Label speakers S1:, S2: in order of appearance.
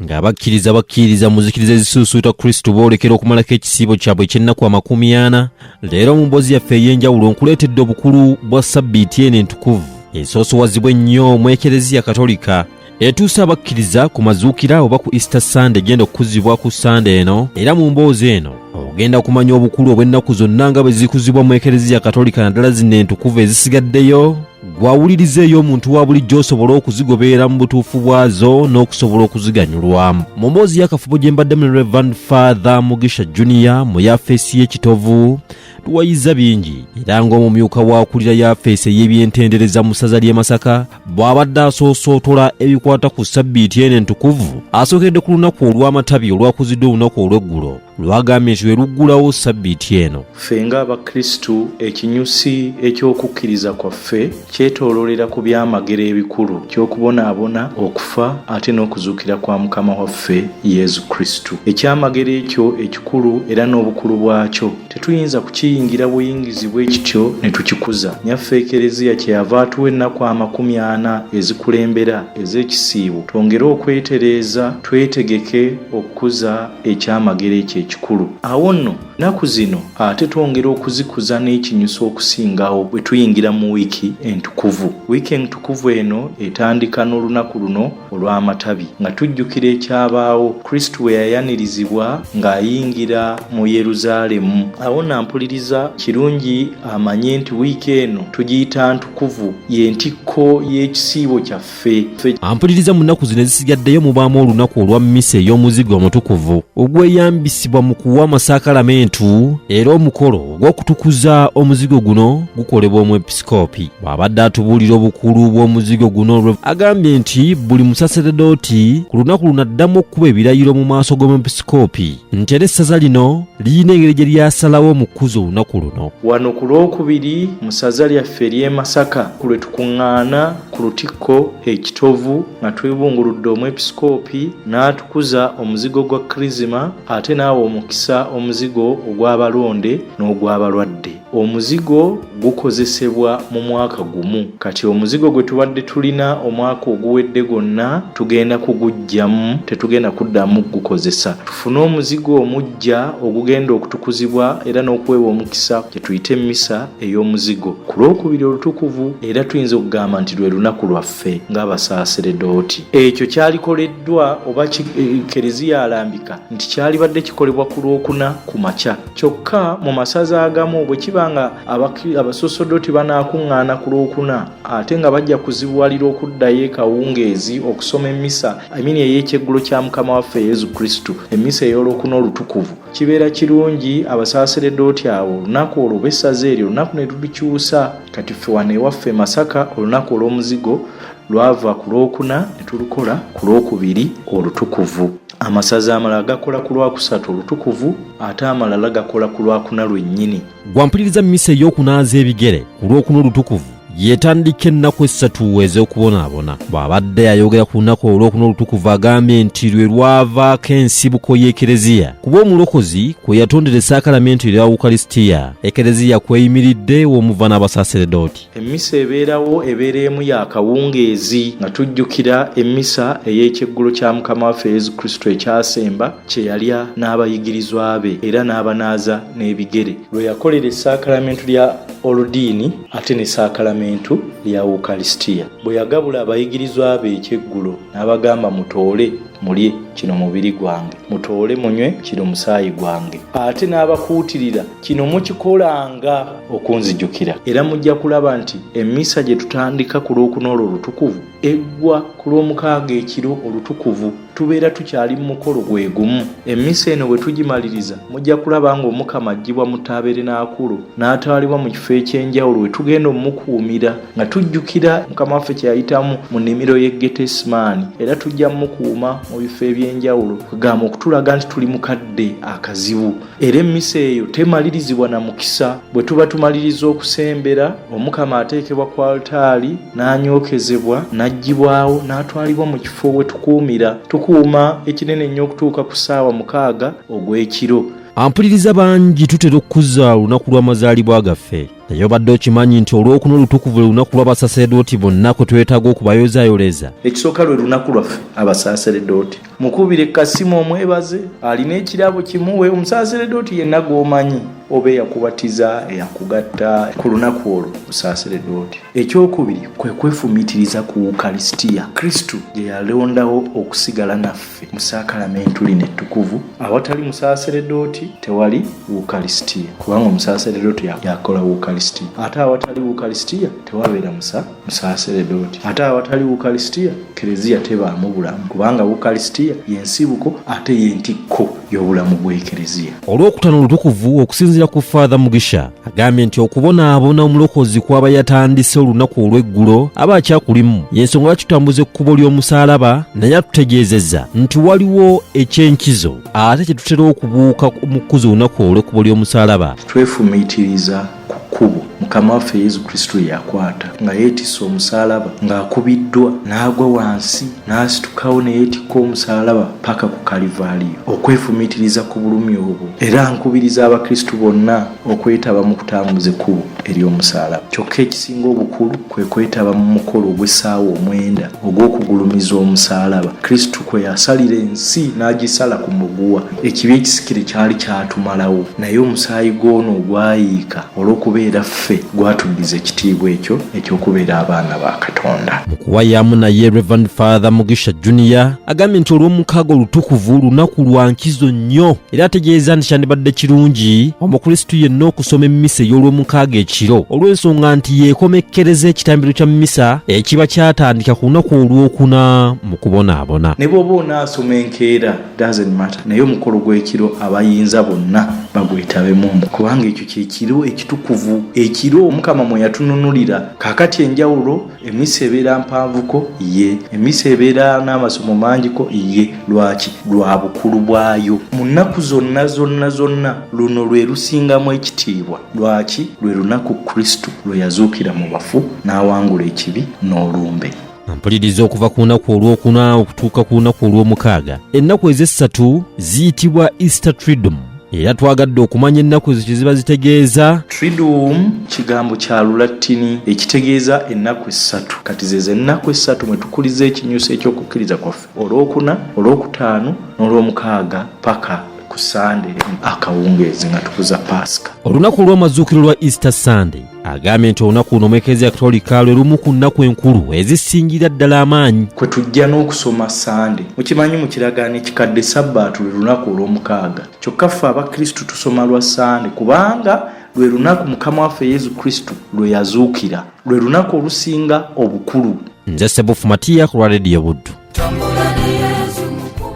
S1: ng'abakkiriza muzikiriza ezisuusuuta Kristo boolekera okumalako ekisiibo kyabwe eky'ennaku 40. Leero mu mboozi yaffe ey'enjawulo nkuleetedde obukulu bwa Sabiiti eno entukuvu esoosoowazibwa ennyo mu Ekereziya Katolika etuusa abakkiriza ku mazuukira oba ku Easter Sunday egenda okukuzibwa ku Sunday eno. Era mu mboozi eno ogenda okumanya obukulu obw'ennaku zonna nga bwe zikuzibwa mu Ekereziya Katolika naddala zino entukuvu ezisigaddeyo. Gwawulirizeeyo omuntu wa bulijjo osobola okuzigoberera mu butuufu bwazo n'okusobola okuziganyulwamu. Mu mboozi y'akafubo gye mbadde mu Reverend Father Mugisha Junior mu yafeesi y'ekitovu tuwayiza bingi, era ng'omumyuka waakulira yafeesi ey'ebyentendereza mu ssaza ly'e Masaka bw'abadde asoosootola ebikwata ku Sabiiti eno entukuvu asookedde ku lunaku olw'amatabi olwakuziddwa olunaku olw'eggulo lwagambye nti lwe luggulawo Sabiiti eno.
S2: Ffe ng'Abakristu ekinyusi eky'okukkiriza kwaffe kyetoololera ku byamagero ebikulu ky'okubonaabona okufa ate n'okuzuukira kwa Mukama waffe Yesu Kristu. Ekyamagero ekyo ekikulu era n'obukulu bwakyo tetuyinza kukiyingira buyingizi bwe kityo ne tukikuza. Nyaffe Ekereziya kyeyava atuwa ennaku 40 ezikulembera ez'ekisiibo twongere okwetereeza twetegeke okukuza ekyamagero ekyo ekikulu. Awo nno nnaku zino ate twongera okuzikuza n'ekinyuso okusingawo bwe tuyingira mu wiiki entukuvu. Wiiki entukuvu eno etandika n'olunaku luno olw'amatabi nga tujjukira ekyabaawo Kristo bwe yayanirizibwa ng'ayingira mu Yeruzaalemu. Awo nampuliriza kirungi amanye nti wiiki eno tugiyita ntukuvu, ye ntikko y'ekisiibo kyaffe.
S1: Ampuliriza mu nnaku zino ezisigaddeyo mubaamu olunaku olwa mmisa ey'omuzigo omutukuvu ogweyambisibwa mu kuwa amasakalamentu, era omukolo ogw'okutukuza omuzigo guno gukolebwa omwepisikoopi. Bw'abadde atubuulira obukulu bw'omuzigo guno agambye nti buli musaseredooti ku lunaku luno addamu okukuba ebirayiro mu maaso g'omwepisikoopi nti era essaza lino lirina engeri gye lyasalawo mu kkuza olunaku luno.
S2: Wano ku Lwokubiri mu ssaza lyaffe ery'e Masaka lwe tukuŋŋaana ku lutikko ekitovu nga twebunguludde omwepisikoopi n'atukuza omuzigo gwa Kirizima ate naawe omukisa omuzigo ogw'abalonde n'ogw'abalwadde. Omuzigo gukozesebwa mu mwaka gumu, kati omuzigo gwe tubadde tulina omwaka oguwedde gwonna tugenda kuguggyamu, tetugenda kuddamu gukozesa. Tufune omuzigo omujja ogugenda okutukuzibwa era n'okuweebwa omukisa kye tuyita emmisa ey'omuzigo ku Lwokubiri olutukuvu, era tuyinza okugamba nti lwe lunaku lwaffe ng'abasaaseredooti. Ekyo kyalikoleddwa oba Ekereziya alambika nti kyalibadde kikolebwa ku Lwokuna ku makya, kyokka mu masaza agamu bwe kiba nga abasaseredooti banaakuŋŋaana ku Lwokuna ate nga bajja kuzibuwalira okuddayo ekawungeezi okusoma emmisa ey'ekyeggulo kya Mukama waffe Yesu Kristu, emmisa ey'Olwokuna olutukuvu. Kibeera kirungi abasaaseredooti abo olunaku olwo b'essaza eryo olunaku ne lulikyusa. Kati ffe wano ewaffe Masaka olunaku olw'omuzigo lwava ku Lwokuna ne tulukola ku Lwokubiri olutukuvu. Amasaza amalala gakola ku Lwakusatu olutukuvu ate amalala gakola ku Lwakuna lwennyini.
S1: Gwampuliriza mmisa ey'okunaaza ebigere ku Lwokuna olutukuvu yetandika ennaku 3 ez'okubonaabona. Bw'abadde ayogera ku lunaku olw'okuna olutukuvu agambye nti lwe lwavaako ensibuko y'Ekereziya kuba omulokozi kwe yatondera essakalamenti erya Ukalisitiya, Ekereziya kweyimiridde w'omuva n'abasaaseredooti.
S2: Emmisa ebeerawo ebeera emu ya kawungeezi nga tujjukira emmisa ey'ekyeggulo kya Mukama waffe Yesu Kristo ekyasemba kye yalya n'abayigirizwa be era n'abanaaza n'ebigere, lwe yakolera essakalamenti lya oludiini ate n'essakalamenti lya Ukalisitiya. Bwe yagabula abayigirizwa be ekyeggulo n'abagamba mutoole mulye kino mubiri gwange, mutoole munywe kino musaayi gwange, ate n'abakuutirira kino mukikolanga okunzijjukira. Era mujja kulaba nti emmisa gye tutandika ku Lwokuna olwo olutukuvu eggwa ku Lwomukaaga ekiro olutukuvu. Tubeera tukyali mu mukolo gwe gumu. Emmisa eno bwe tugimaliriza mujja kulaba ng'Omukama aggyibwa mu Taaberenakulu n'atwalibwa mu kifo eky'enjawulo we tugenda omukuumira nga tujjukira Mukama waffe kye yayitamu mu nnimiro y'e Getesemaani, era tujja mukuuma mu bifo eby'enjawulo kugamba okutulaga nti tuli mu kadde akazibu. Era emmisa eyo temalirizibwa na mukisa. Bwe tuba tumaliriza okusembera, Omukama ateekebwa ku altaali n'anyookezebwa n'aggyibwawo n'atwalibwa mu kifo we tukuumira. Tukuuma ekinene ennyo okutuuka ku ssaawa 6 ogw'ekiro.
S1: Ampuliriza bangi tutera okukuza olunaku lw'amazaalibwa gaffe naye obadde okimanyi nti olwokuna olutukuvu lunaku lw'abasaseredooti bonna kwe twetaaga okubayozayoleza.
S2: Ekisooka lwe lunaku lwaffe abasaseredooti. Mukubire Kasimu omwebaze, alina ekirabo kimuwe. Omusaseredooti yenna gw'omanyi oba eyakubatiza, eyakugatta ku lunaku olwo musaseredooti. Ekyokubiri kwe kwefumiitiriza ku Wukalisitiya. Kristo gye yalondawo okusigala naffe mu saakalamentu lino ettukuvu. Awatali musaseredooti tewali Wukalisitiya, kubanga omusaseredooti yakola Wukalisitiya. Ate awatali Wukalisitiya tewabeera musaseredooti. Ate awatali Wukalisitiya Kereziya tebaamu bulamu, kubanga Wukalisitiya y'ensibuko ate y'entikko y'obulamu bw'Ekereziya.
S1: Olwokutaano olutukuvu okusinziira ku Father Mugisha agambye nti okubonaabona omulokozi kw'aba yatandise olunaku olw'eggulo aba akyakulimu, y'ensonga lwaki tutambuza ekkubo ly'omusaalaba, naye atutegeezezza nti waliwo ekyenkizo ate kye tutera okubuuka mu kkuzo olunaku olw'ekkubo ly'omusaalaba.
S2: Twefumiitiriza ku kkubo Mukama waffe Yesu Kristo yakwata nga yeetisse omusaalaba, ng'akubiddwa n'agwa wansi n'asitukawo ne yeetikka omusaalaba paka ku Kalivaaliyo, okwefumiitiriza ku bulumi obwo. Era nkubiriza abakristu bonna okwetaba mu kutambuza ekkubo ery'omusaalaba. Kyokka ekisinga obukulu kwe kwetaba mu mukolo ogw'essaawa 9 ogw'okugulumiza omusaalaba. Kristo kwe yasalira ensi n'agisala ku muguwa. Ekibi ekisikire kyali kyatumalawo, naye omusaayi gw'ono ogwayiika olw'okubeera ffe gwatuddiza ekitiibwa ekyo eky'okubeera abaana ba Katonda.
S1: Mu kuwayaamu naye Reverend Father Mugisha Junior agambye nti olw'omukaaga olutukuvu lunaku lwa nkizo nnyo, era ategeeza nti kyandibadde kirungi omukristu yenna okusoma emmisa ey'olw'omukaaga ekiro, olw'ensonga nti yeekomekkereza ekitambiro kya mmisa ekiba kyatandika ku lunaku olwokuna mu kubonaabona.
S2: Ne bw'oba onaasoma enkeera doesn't matter, naye omukolo gw'ekiro abayinza bonna bagwetabemu, kubanga ekyo kyekiro ekitukuvu, ekiro Mukama mwe yatununulira. Kaakati enjawulo, emmisa ebeera mpanvuko ye, emmisa ebeera n'amasomo mangiko ye. Lwaki? Lwa bukulu bwayo. Mu nnaku zonna luno lwe lusingamu ekitiibwa. Lwaki? Lwe lunaku Kristo lwe yazuukira mu bafu n'awangula ekibi n'olumbe.
S1: Mpuliriza okuva ku lunaku olwokuna okutuuka ku lunaku olw'omukaaga, ennaku ez'essatu ziyitibwa Easter Triduum. Era twagadde okumanya ennaku ezo kye ziba zitegeeza.
S2: Triduum kigambo kya Lulatini ekitegeeza ennaku essatu. Kati zezo ennaku essatu mwe tukuliza ekinyuso eky'okukkiriza kwaffe: olwokuna, olwokutaano n'olwomukaaga paka ku Sunday akawungeezi nga tukuza Pasika. Olunaku
S1: olw'amazuukiro lwa Easter Sunday agambye nti olunaku luno Eklezia Katolika lwe lumu ku nnaku enkulu ezisingira ddala amaanyi.
S2: Kwe tujja n'okusoma Sunday. Mukimanyi mu kiragaano ekikadde Sabbaatu lwe lunaku olw'omukaaga. Kyokka ffe abakristu tusoma lwa Sunday kubanga lwe lunaku Mukama waffe Yesu Kristo lwe yazuukira. Lwe lunaku olusinga obukulu.
S1: Nze Sebufu Matiya ku lwa Radio Buddu.